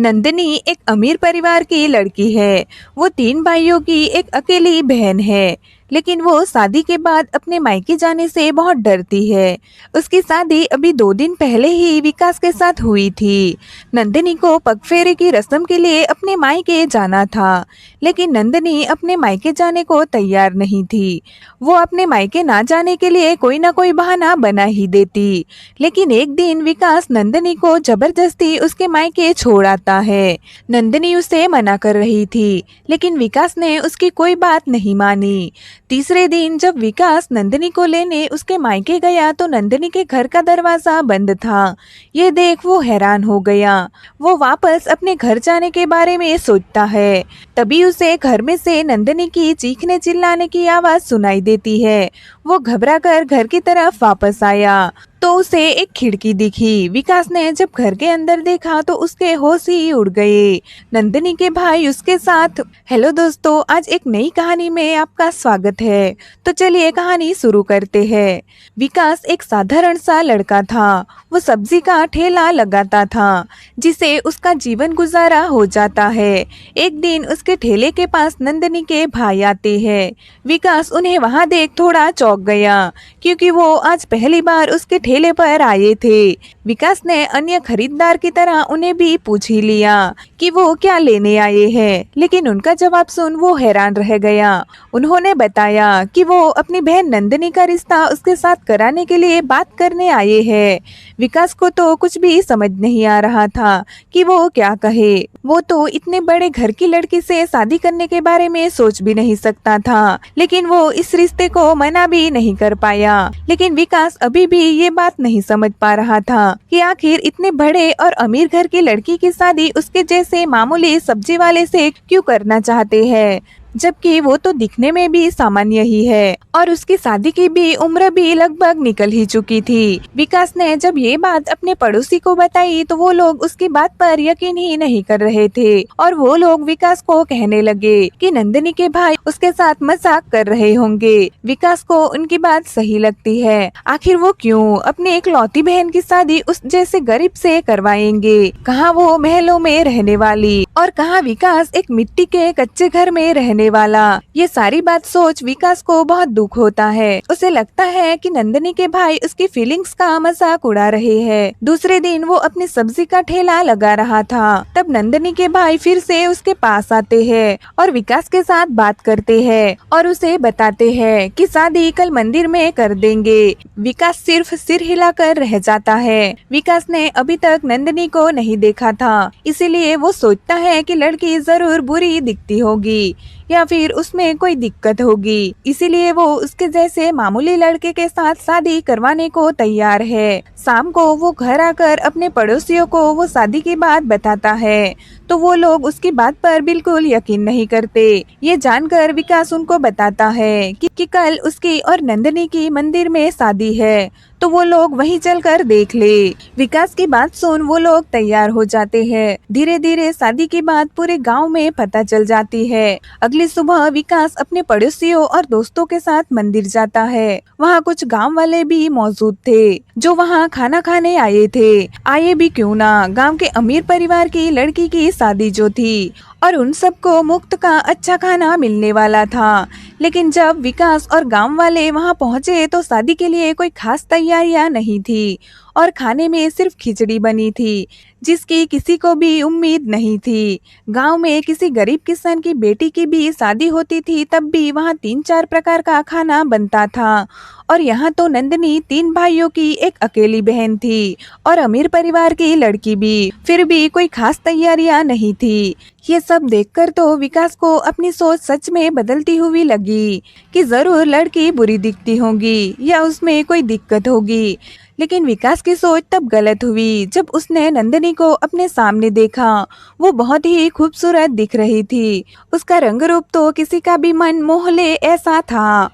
नंदिनी एक अमीर परिवार की लड़की है। वो तीन भाइयों की एक अकेली बहन है, लेकिन वो शादी के बाद अपने मायके जाने से बहुत डरती है। उसकी शादी अभी 2 दिन पहले ही विकास के साथ हुई थी। नंदिनी को पगफेरे की रस्म के लिए अपने मायके जाना था, लेकिन नंदिनी अपने मायके जाने को तैयार नहीं थी। वो अपने मायके ना जाने के लिए कोई ना कोई बहाना बना ही देती। लेकिन एक दिन विकास नंदिनी को जबरदस्ती उसके मायके छोड़ आता है। नंदिनी उसे मना कर रही थी, लेकिन विकास ने उसकी कोई बात नहीं मानी। तीसरे दिन जब विकास नंदिनी को लेने उसके मायके गया तो नंदिनी के घर का दरवाजा बंद था। ये देख वो हैरान हो गया। वो वापस अपने घर जाने के बारे में सोचता है। तभी उसे घर में से नंदिनी की चीखने चिल्लाने की आवाज सुनाई देती है। वो घबराकर घर की तरफ वापस आया तो उसे एक खिड़की दिखी। विकास ने जब घर के अंदर देखा तो उसके होश ही उड़ गए। नंदिनी के भाई उसके साथ। हेलो दोस्तों, आज एक नई कहानी में आपका स्वागत है। तो चलिए कहानी शुरू करते हैं। विकास एक साधारण सा लड़का था। वो सब्जी का ठेला लगाता था, जिसे उसका जीवन गुजारा हो जाता है। एक दिन उसके ठेले के पास नंदिनी के भाई आते हैं। विकास उन्हें वहां देख थोड़ा चौंक गया, क्योंकि वो आज पहली बार उसके ठेले पर आए थे। विकास ने अन्य खरीदार की तरह उन्हें भी पूछ ही लिया कि वो क्या लेने आए हैं, लेकिन उनका जवाब सुन वो हैरान रह गया। उन्होंने बताया कि वो अपनी बहन नंदिनी का रिश्ता उसके साथ कराने के लिए बात करने आए हैं। विकास को तो कुछ भी समझ नहीं आ रहा था कि वो क्या कहे। वो तो इतने बड़े घर की लड़की से शादी करने के बारे में सोच भी नहीं सकता था, लेकिन वो इस रिश्ते को मना भी नहीं कर पाया। लेकिन विकास अभी भी ये बात नहीं समझ पा रहा था कि आखिर इतने बड़े और अमीर घर की लड़की की शादी उसके जैसे मामूली सब्जी वाले से क्यों करना चाहते हैं, जबकि वो तो दिखने में भी सामान्य ही है और उसकी शादी की भी उम्र भी लगभग निकल ही चुकी थी। विकास ने जब ये बात अपने पड़ोसी को बताई तो वो लोग उसकी बात पर यकीन ही नहीं कर रहे थे और वो लोग विकास को कहने लगे कि नंदिनी के भाई उसके साथ मजाक कर रहे होंगे। विकास को उनकी बात सही लगती है। आखिर वो क्यों अपनी इकलौती बहन की शादी उस जैसे गरीब से करवाएंगे? कहाँ वो महलों में रहने वाली और कहाँ विकास एक मिट्टी के कच्चे घर में रहने वाला। ये सारी बात सोच विकास को बहुत दुख होता है। उसे लगता है कि नंदिनी के भाई उसकी फीलिंग्स का मजाक उड़ा रहे हैं। दूसरे दिन वो अपनी सब्जी का ठेला लगा रहा था, तब नंदिनी के भाई फिर से उसके पास आते हैं और विकास के साथ बात करते हैं और उसे बताते हैं कि शादी कल मंदिर में कर देंगे। विकास सिर्फ सिर हिलाकर रह जाता है। विकास ने अभी तक नंदिनी को नहीं देखा था, इसीलिए वो सोचता है कि लड़की जरूर बुरी दिखती होगी या फिर उसमें कोई दिक्कत होगी, इसीलिए वो उसके जैसे मामूली लड़के के साथ शादी करवाने को तैयार है। शाम को वो घर आकर अपने पड़ोसियों को वो शादी की बात बताता है, तो वो लोग उसकी बात पर बिल्कुल यकीन नहीं करते। ये जानकर विकास उनको बताता है कि कल उसकी और नंदिनी की मंदिर में शादी है, तो वो लोग वहीं चलकर देख ले। विकास की बात सुन वो लोग तैयार हो जाते हैं। धीरे धीरे शादी की बात पूरे गांव में पता चल जाती है। अगली सुबह विकास अपने पड़ोसियों और दोस्तों के साथ मंदिर जाता है। वहाँ कुछ गांव वाले भी मौजूद थे, जो वहाँ खाना खाने आए थे। आए भी क्यों ना, गांव के अमीर परिवार की लड़की की शादी जो थी और उन सबको मुफ्त का अच्छा खाना मिलने वाला था। लेकिन जब विकास और गांव वाले वहां पहुंचे तो शादी के लिए कोई खास तैयारियां नहीं थी और खाने में सिर्फ खिचड़ी बनी थी, जिसकी किसी को भी उम्मीद नहीं थी। गांव में किसी गरीब किसान की बेटी की भी शादी होती थी, तब भी वहां 3-4 प्रकार का खाना बनता था और यहाँ तो नंदिनी 3 भाइयों की एक अकेली बहन थी और अमीर परिवार की लड़की भी, फिर भी कोई खास तैयारियां नहीं थी। ये सब देखकर तो विकास को अपनी सोच सच में बदलती हुई लगी कि जरूर लड़की बुरी दिखती होगी या उसमें कोई दिक्कत होगी। लेकिन विकास की सोच तब गलत हुई जब उसने नंदिनी को अपने सामने देखा। वो बहुत ही खूबसूरत दिख रही थी। उसका रंग रूप तो किसी का भी मन मोह ले ऐसा था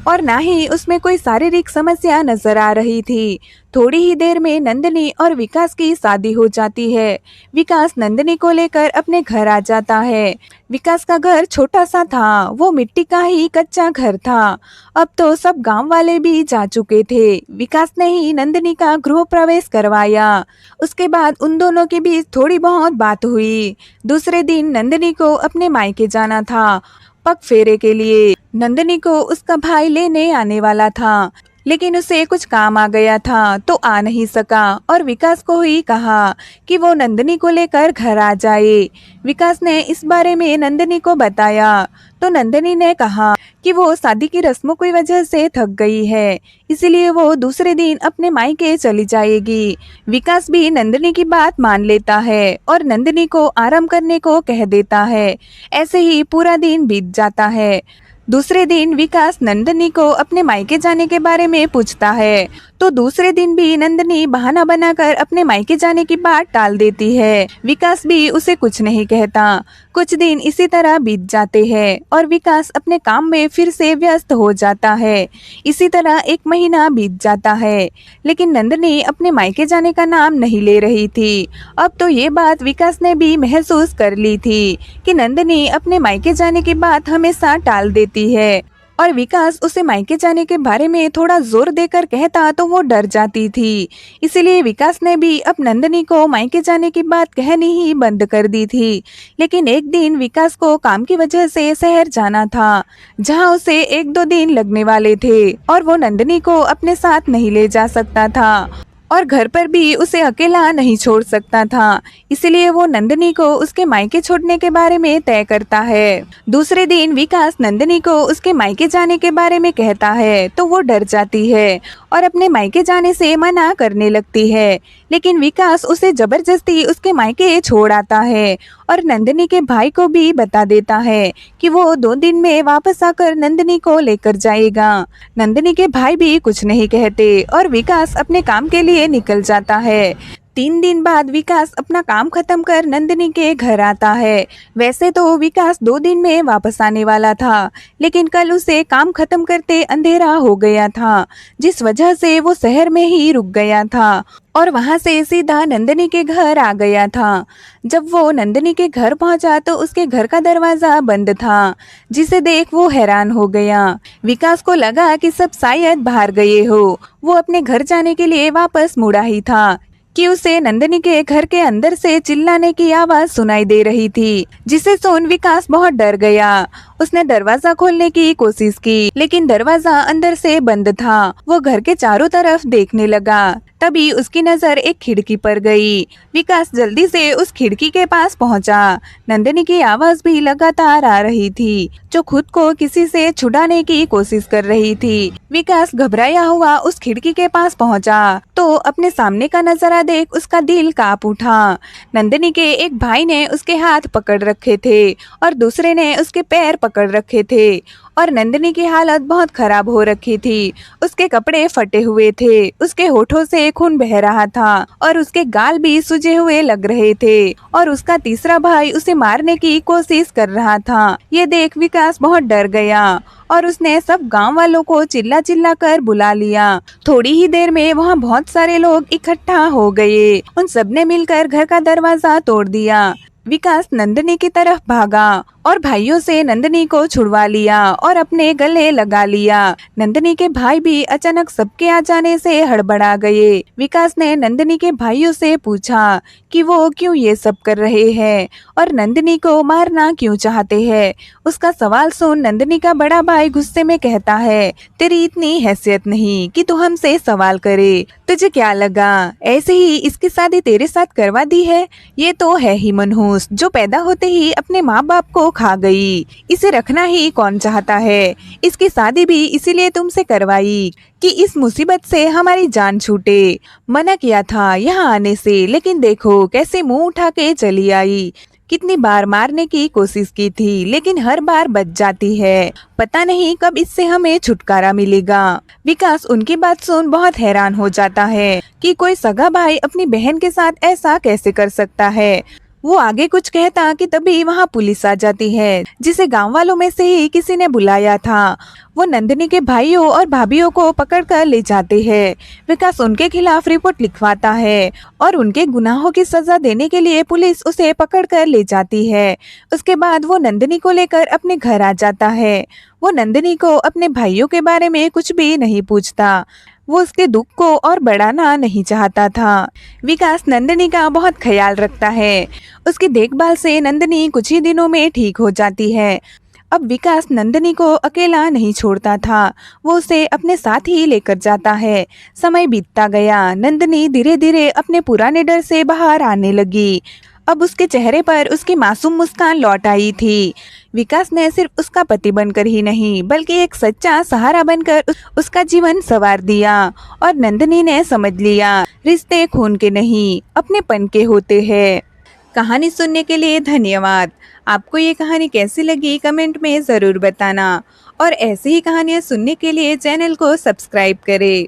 और ना ही उसमें कोई शारीरिक समस्या नजर आ रही थी। थोड़ी ही देर में नंदनी और विकास की शादी हो जाती है। विकास नंदनी को लेकर अपने घर आ जाता है। विकास का घर छोटा सा था, वो मिट्टी का ही कच्चा घर था। अब तो सब गांव वाले भी जा चुके थे। विकास ने ही नंदनी का गृह प्रवेश करवाया। उसके बाद उन दोनों के बीच थोड़ी बहुत बात हुई। दूसरे दिन नंदनी को अपने मायके जाना था पग फेरे के लिए। नंदनी को उसका भाई लेने आने वाला था, लेकिन उसे कुछ काम आ गया था तो आ नहीं सका और विकास को ही कहा कि वो नंदनी को लेकर घर आ जाए। विकास ने इस बारे में नंदनी को बताया तो नंदनी ने कहा कि वो शादी की रस्मों की वजह से थक गई है, इसलिए वो दूसरे दिन अपने मायके चली जाएगी। विकास भी नंदनी की बात मान लेता है और नंदनी को आराम करने को कह देता है। ऐसे ही पूरा दिन बीत जाता है। दूसरे दिन विकास नंदनी को अपने मायके जाने के बारे में पूछता है तो दूसरे दिन भी नंदनी बहाना बनाकर अपने मायके जाने की बात टाल देती है। विकास भी उसे कुछ नहीं कहता। कुछ दिन इसी तरह बीत जाते हैं और विकास अपने काम में फिर से व्यस्त हो जाता है। इसी तरह एक महीना बीत जाता है, लेकिन नंदनी अपने मायके जाने का नाम नहीं ले रही थी। अब तो ये बात विकास ने भी महसूस कर ली थी कि नंदनी अपने मायके जाने की बात हमेशा टाल देती है और विकास उसे मायके जाने के बारे में थोड़ा जोर देकर कहता तो वो डर जाती थी। इसलिए विकास ने भी अब नंदनी को मायके जाने की बात कहनी ही बंद कर दी थी। लेकिन एक दिन विकास को काम की वजह से शहर जाना था, जहां उसे 1-2 दिन लगने वाले थे और वो नंदनी को अपने साथ नहीं ले जा सकता था और घर पर भी उसे अकेला नहीं छोड़ सकता था। इसलिए वो नंदनी को उसके मायके छोड़ने के बारे में तय करता है। दूसरे दिन विकास नंदनी को उसके मायके जाने के बारे में कहता है तो वो डर जाती है और अपने मायके जाने से मना करने लगती है। लेकिन विकास उसे जबरदस्ती उसके मायके छोड़ आता है और नंदनी के भाई को भी बता देता है कि वो 2 दिन में वापस आकर नंदनी को लेकर जाएगा। नंदनी के भाई भी कुछ नहीं कहते और विकास अपने काम के लिए निकल जाता है। 3 दिन बाद विकास अपना काम खत्म कर नंदनी के घर आता है। वैसे तो विकास 2 दिन में वापस आने वाला था, लेकिन कल उसे काम खत्म करते अंधेरा हो गया था, जिस वजह से वो शहर में ही रुक गया था और वहां से सीधा नंदनी के घर आ गया था। जब वो नंदनी के घर पहुंचा तो उसके घर का दरवाजा बंद था, जिसे देख वो हैरान हो गया। विकास को लगा कि सब शायद बाहर गए हो। वो अपने घर जाने के लिए वापस मुड़ा ही था कि उसे नंदनी के घर के अंदर से चिल्लाने की आवाज सुनाई दे रही थी, जिसे सुन विकास बहुत डर गया। उसने दरवाजा खोलने की कोशिश की, लेकिन दरवाजा अंदर से बंद था। वो घर के चारों तरफ देखने लगा। तभी उसकी नजर एक खिड़की पर गई। विकास जल्दी से उस खिड़की के पास पहुंचा। नंदनी की आवाज भी लगातार आ रही थी, जो खुद को किसी से छुड़ाने की कोशिश कर रही थी। विकास घबराया हुआ उस खिड़की के पास पहुंचा तो अपने सामने का नजारा देख उसका दिल कांप उठा। नंदनी के एक भाई ने उसके हाथ पकड़ रखे थे और दूसरे ने उसके पैर पकड़ रखे थे और नंदनी की हालत बहुत खराब हो रखी थी। उसके कपड़े फटे हुए थे, उसके होठों से खून बह रहा था और उसके गाल भी सूजे हुए लग रहे थे और उसका तीसरा भाई उसे मारने की कोशिश कर रहा था। ये देख विकास बहुत डर गया और उसने सब गांव वालों को चिल्ला चिल्ला कर बुला लिया। थोड़ी ही देर में वहाँ बहुत सारे लोग इकट्ठा हो गए। उन सबने मिलकर घर का दरवाजा तोड़ दिया। विकास नंदनी की तरफ भागा और भाइयों से नंदनी को छुड़वा लिया और अपने गले लगा लिया। नंदनी के भाई भी अचानक सबके आ जाने से हड़बड़ा गए। विकास ने नंदनी के भाइयों से पूछा कि वो क्यों ये सब कर रहे हैं और नंदनी को मारना क्यों चाहते हैं। उसका सवाल सुन नंदनी का बड़ा भाई गुस्से में कहता है, तेरी इतनी हैसियत नहीं कि तू हमसे सवाल करे। तुझे क्या लगा ऐसे ही इसकी शादी तेरे साथ करवा दी है? ये तो है ही मनहूस, जो पैदा होते ही अपने माँ बाप को खा गई। इसे रखना ही कौन चाहता है? इसकी शादी भी इसीलिए तुमसे करवाई कि इस मुसीबत से हमारी जान छूटे। मना किया था यहाँ आने से, लेकिन देखो कैसे मुंह उठा के चली आई। कितनी बार मारने की कोशिश की थी, लेकिन हर बार बच जाती है। पता नहीं कब इससे हमें छुटकारा मिलेगा। विकास उनकी बात सुन बहुत हैरान हो जाता है कि कोई सगा भाई अपनी बहन के साथ ऐसा कैसे कर सकता है। वो आगे कुछ कहता कि तभी वहाँ पुलिस आ जाती है, जिसे गांव वालों में से ही किसी ने बुलाया था। वो नंदिनी के भाइयों और भाभीियों को पकड़ कर ले जाते हैं। विकास उनके खिलाफ रिपोर्ट लिखवाता है और उनके गुनाहों की सजा देने के लिए पुलिस उसे पकड़ कर ले जाती है। उसके बाद वो नंदिनी को लेकर अपने घर आ जाता है। वो नंदिनी को अपने भाइयों के बारे में कुछ भी नहीं पूछता। वो उसके दुख को और बढ़ाना नहीं चाहता था। विकास नंदिनी का बहुत ख्याल रखता है। उसकी देखभाल से नंदिनी कुछ ही दिनों में ठीक हो जाती है। अब विकास नंदिनी को अकेला नहीं छोड़ता था, वो उसे अपने साथ ही लेकर जाता है। समय बीतता गया, नंदिनी धीरे धीरे अपने पुराने डर से बाहर आने लगी। अब उसके चेहरे पर उसकी मासूम मुस्कान लौट आई थी। विकास ने सिर्फ उसका पति बनकर ही नहीं, बल्कि एक सच्चा सहारा बनकर उसका जीवन संवार दिया। और नंदिनी ने समझ लिया, रिश्ते खून के नहीं, अपनेपन के होते हैं। कहानी सुनने के लिए धन्यवाद। आपको ये कहानी कैसी लगी कमेंट में ज़रूर बताना और ऐसी ही कहानियाँ सुनने के लिए चैनल को सब्सक्राइब करें।